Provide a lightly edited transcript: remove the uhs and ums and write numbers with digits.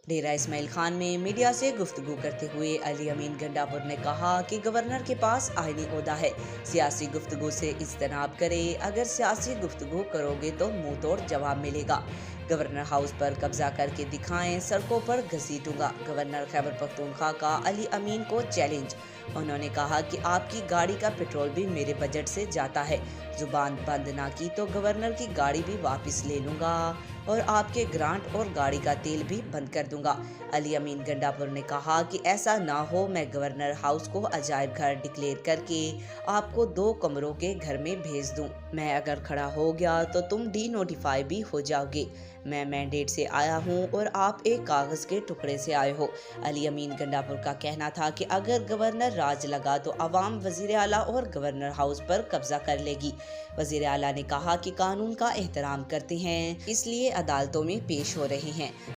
डेरा इस्माइल खान में मीडिया से गुफ्तगू करते हुए अली अमीन गंडापुर ने कहा कि गवर्नर के पास आईनी ओहदा है, सियासी गुफ्तगू से इज्तनाब करे। अगर सियासी गुफ्तगू करोगे तो मुंह तोड़ जवाब मिलेगा। गवर्नर हाउस पर कब्जा करके दिखाएं, सड़कों पर घसीटूंगा। गवर्नर खैबर पख्तूनख्वा का अली अमीन को चैलेंज। उन्होंने कहा कि आपकी गाड़ी का पेट्रोल भी मेरे बजट से जाता है। जुबान बंद ना की तो गवर्नर की गाड़ी भी वापस ले लूंगा और आपके ग्रांट और गाड़ी का तेल भी बंद कर दूंगा। अली अमीन गंडापुर ने कहा कि ऐसा ना हो, मैं गवर्नर हाउस को अजायब घर डिक्लेयर करके आपको 2 कमरों के घर में भेज दूं। मैं अगर खड़ा हो गया तो तुम डी नोटिफाई भी हो जाओगे। मैं मैंडेट से आया हूं और आप एक कागज के टुकड़े से आए हो। अली अमीन गंडापुर का कहना था कि अगर गवर्नर राज लगा तो अवाम वजीर आला और गवर्नर हाउस पर कब्जा कर लेगी। वजीर आला ने कहा कि कानून का एहतराम करते हैं, इसलिए अदालतों में पेश हो रहे हैं।